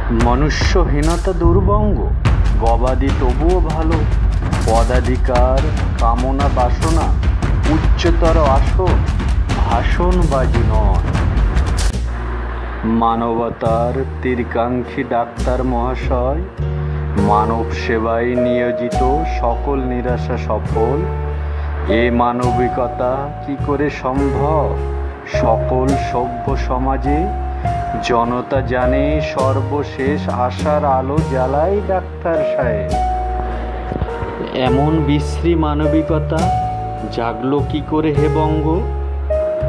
মনুষ্যহীনতা দুর্বঙ্গ, গবাদি তবুও ভালো, পদাধিকার কামনা বাসনা, উচ্চতর আসন ভাষণবাজি নয়। মানবতার তীরকাঙ্ক্ষী ডাক্তার মহাশয়, মানব সেবায় নিয়োজিত সকল নিরাশা সফল। এ মানবিকতা কি করে সম্ভব সকল সভ্য সমাজে? জনতা জানে সর্বশেষ আশার আলো জ্বালাই ডাক্তার সাহেব। এমন বিশ্রী মানবিকতা জাগলো কি করে হে বঙ্গ?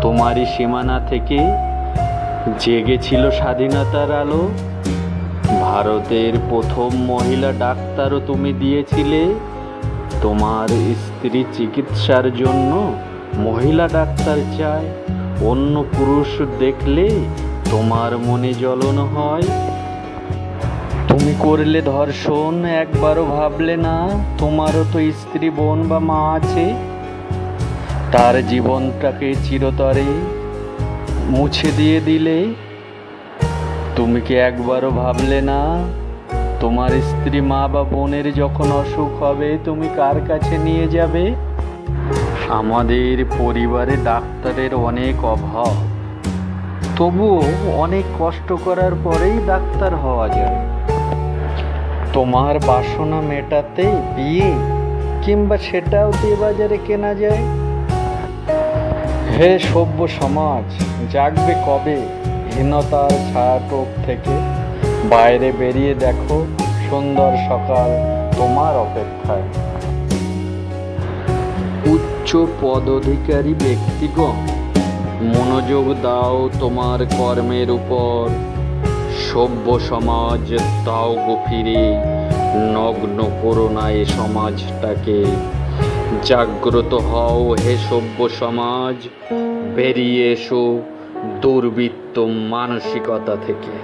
তোমারই সীমানা থেকে জেগেছিল স্বাধীনতার আলো। ভারতের প্রথম মহিলা ডাক্তারও তুমি দিয়েছিলে। তোমার স্ত্রী চিকিৎসার জন্য মহিলা ডাক্তার চায়। অন্য পুরুষ দেখলে তোমার মনে জ্বলন হয়। তুমি করলে ধর্ষণ, একবারও ভাবলে না তোমারও তো স্ত্রী বোন বা মা আছে। তার জীবনটাকে চিরতরে মুছে দিয়ে দিলে। তুমি কি একবারও ভাবলে না তোমার স্ত্রী মা বা বোনের যখন অসুখ হবে তুমি কার কাছে নিয়ে যাবে? আমাদের পরিবারে ডাক্তারের অনেক অভাব, তবুও অনেক কষ্ট করার পরেই ডাক্তার হওয়া যায়। তোমার বাসনা মেটাতে বিয়ে কিংবা সেটাও দিয়ে বাজারে কেনা যায়। হে সভ্য সমাজ, জাগবে কবে হীনতার ছায়াটোপ থেকে? বাইরে বেরিয়ে দেখো সুন্দর সকাল তোমার অপেক্ষায়। উচ্চ পদাধিকারী ব্যক্তিগণ, মনোযোগ দাও তোমার কর্মের উপর। সভ্য সমাজ দাও গো ফিরে, নগ্ন করো না এ সমাজটাকে। জাগ্রত হও হে সভ্য সমাজ, বেরিয়ে এসো দুর্বৃত্ত মানসিকতা থেকে।